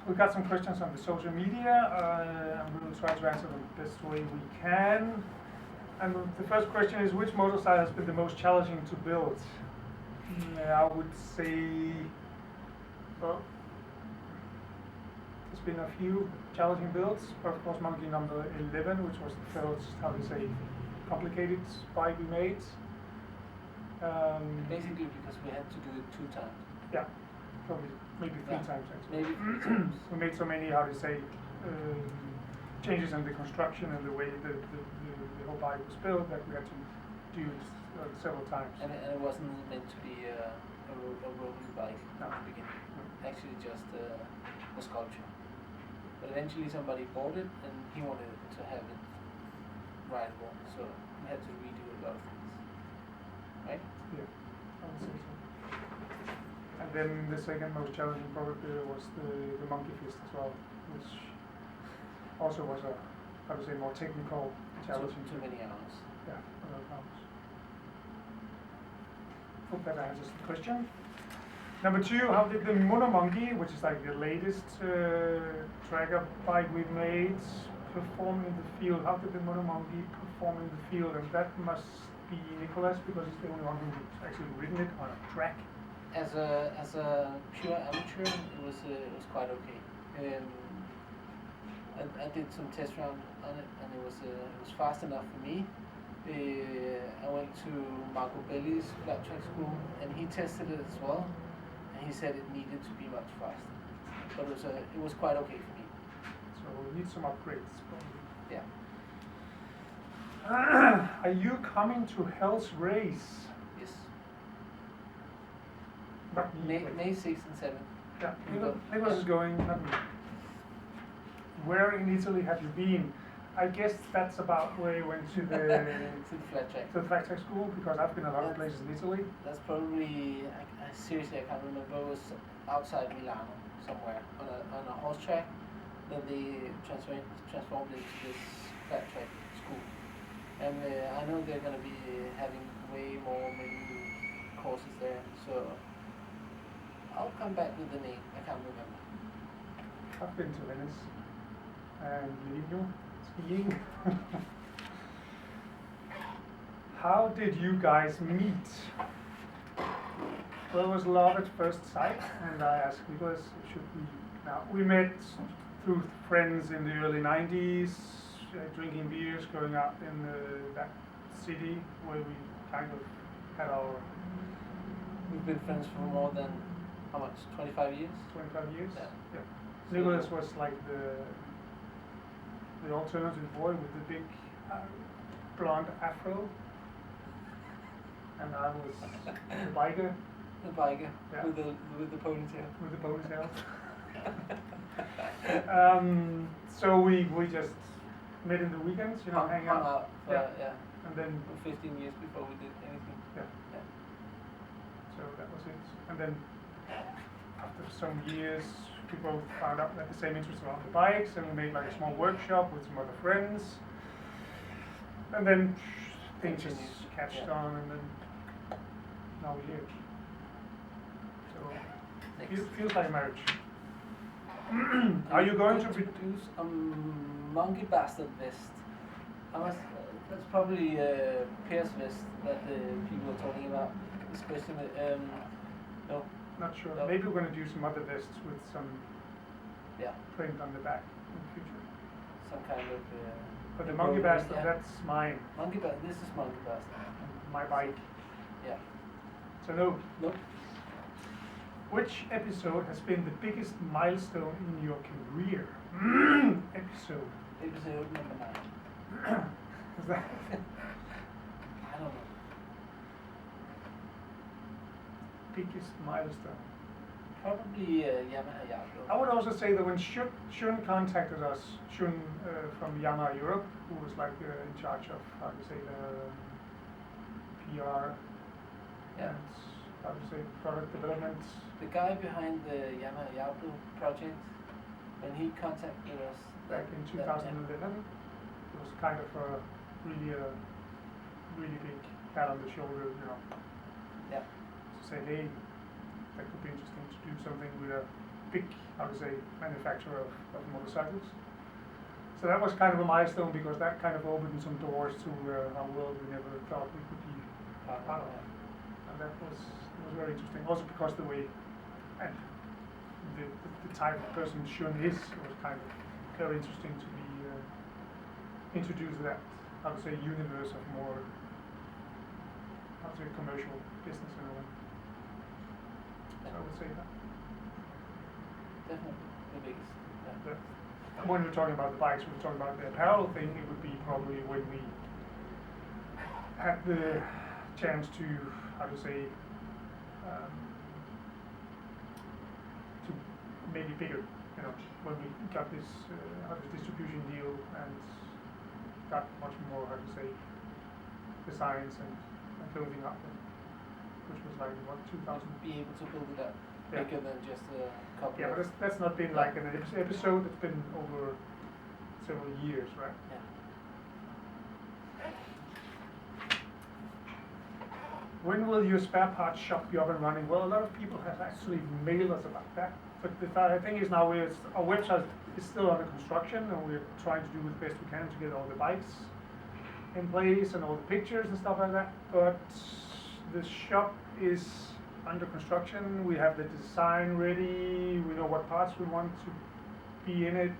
we got some questions on the social media, and we will try to answer them the best way we can. And the first question is, which motorcycle has been the most challenging to build? I would say, well, there's been a few challenging builds, but of course monkey number 11, which was the first, how to say, complicated bike we made. Basically because we had to do it 2 times. Yeah, probably maybe 3 times actually. Maybe 3 times. We made so many, how to say, changes in the construction and the way the whole bike was built that we had to do it several times. And it wasn't meant to be a rolling bike at the beginning. Actually just a sculpture. But eventually somebody bought it and he wanted to have it rideable, so we had to redo a lot of things. Right? Yeah, I would say so. And then the second most challenging probably was the monkey fist as well, which also was a, how to say, more technical challenging. Too many hours. Yeah, a lot of hours. Hope that answers the question. Number 2, how did the Monomonkey, which is like the latest tracker bike we made, perform in the field? How did the Monomonkey perform in the field? And that must be Nicholas, because he's the only one who's actually ridden it on a track. As a pure amateur, it was quite okay. I did some test round on it, and it was fast enough for me. I went to Marco Belli's flat track school, and he tested it as well. He said it needed to be much faster, but it was quite okay for me. So we need some upgrades probably. Yeah. Are you coming to Hell's Race? Yes. Not me. May 6th and 7th. Yeah, Nicholas is going, not me. Where in Italy have you been? I guess that's about where you went to the to the flat track. To the flat track school, because I've been a lot of places in Italy. That's probably, seriously I can't remember, it was outside Milano somewhere on a horse track that they transformed into this flat track school. And I know they're going to be having way more many courses there, so I'll come back with the name, I can't remember. I've been to Venice and Livigno. Skiing. How did you guys meet? Well, it was love at first sight, and I asked Nicholas, should we? Now, we met through friends in the early 90s, drinking beers, going out in that city where we kind of had our... We've been friends for more than, how much, 25 years? 25 years? Yeah. Yeah. Nicholas was like the alternative boy with the big blonde afro, and I was the biker. The biker, yeah. with the ponytail. With the ponytail. So we just met in the weekends, you know, hang out. Yeah. And then 15 years before we did anything. Yeah. So that was it. And then after some years, we both found out that the same interest around the bikes, and we made like a small workshop with some other friends. And then things just catched on, and then now we're here. So it feels like a marriage. Are you going to produce a monkey bastard vest? That's probably Per's vest that people are talking about. This question, no. Not sure. No. Maybe we're going to do some other vests with some print on the back in the future. Some kind of. But the monkey bastard, that's mine. Monkey bastard. This is monkey bastard. My bike. Yeah. So no. Nope. Which episode has been the biggest milestone in your career? Episode. Episode number 9. Is that? I don't know. Biggest milestone. Probably Yamaha Yablo. I would also say that when Shun contacted us, Shun from Yamaha Europe, who was like in charge of, how to say, the PR and, how to say, product development. The guy behind the Yamaha Yablo project, when he contacted us back in 2011, it was kind of a really big pat on the shoulder, you know. Yeah. To say, hey, that could be interesting to do something with a big, how to say, manufacturer of motorcycles. So that was kind of a milestone because that kind of opened some doors to a world we never thought we could be part of. And that was very interesting. Also because the way and the type of person Shun is was kind of very interesting to be introduced to that, I would say, universe of more, I would say, commercial business in a way. So I would say that. Definitely the biggest. Yeah. And when we're talking about the bikes, we're talking about the apparel thing, it would be probably when we had the chance to, how to say, to make it bigger, you know, when we got this distribution deal and got much more, how to say, designs and clothing up, which was like, what, 2000? Be able to build it up Yeah. bigger than just a couple Yeah, of... but that's not been like an episode, it's been over several years, right? Yeah. When will your spare parts shop be up and running? Well, a lot of people have actually mailed us about that. But the thing is now, our website is still under construction, and we're trying to do the best we can to get all the bikes in place and all the pictures and stuff like that. But the shop is under construction. We have the design ready. We know what parts we want to be in it.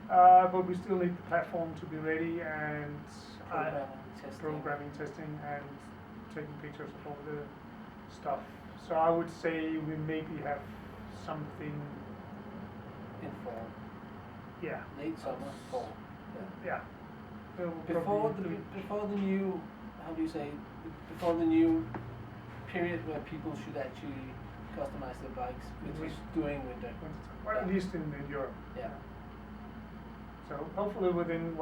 But we still need the platform to be ready and programming, testing, and taking pictures of all the stuff. So I would say we maybe have something. In fall. Yeah. Late summer, fall. Yeah. Before the new, how do you say, before the new period where people should actually customize their bikes, which is during winter. Well, at least in Europe. Yeah. So hopefully within,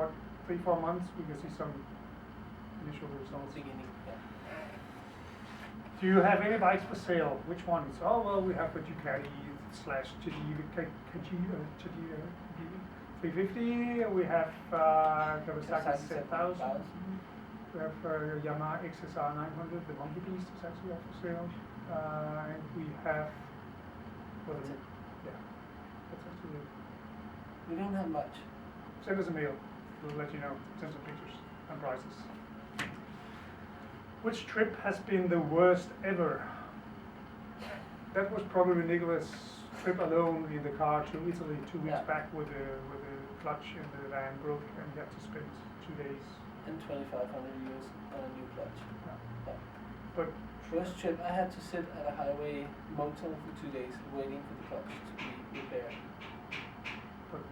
3-4 months we can see some initial results. Beginning, yeah. Do you have any bikes for sale? Which ones? Oh, well, we have the Ducati /350. We have Kawasaki Z1000. We have Yamaha XSR 900. The Monkey Beast is actually up for sale. And we have. Well, That's it. Yeah, that's actually it. We don't have much. Send us a mail. We'll let you know. Send some pictures and prices. Which trip has been the worst ever? That was probably Nicholas' trip alone in the car to Italy 2 weeks back with the clutch in the van broke and he had to spend 2 days. And 2,500 euros on a new clutch. Yeah. Yeah. But First trip, I had to sit at a highway motel for 2 days waiting for the clutch to be repaired.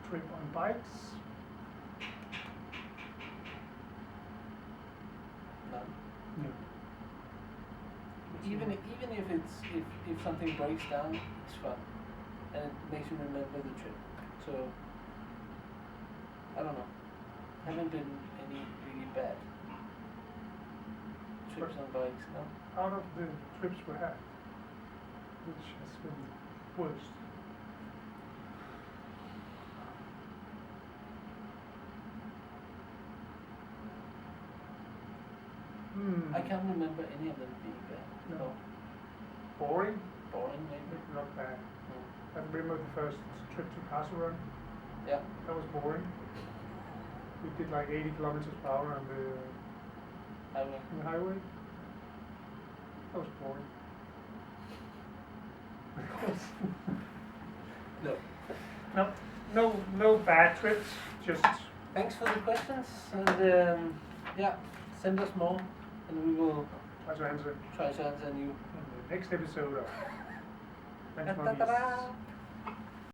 trip on bikes? None. No. Even if it's if something breaks down, it's fun, and it makes you remember the trip. So I don't know. Haven't been any really bad trips on bikes. No. Out of the trips we had, which has been worst? I can't remember any of them being bad. No. Boring? Boring maybe. Not bad. No. I remember the first trip to Castle Run. Yeah. That was boring. We did like 80 kilometers per hour on the highway. That was boring. No. No bad trips. Just Thanks for the questions, and yeah, send us more, and we will try to answer try to answer you. in the next episode of Wrenchmonkees. Ta-ta-da!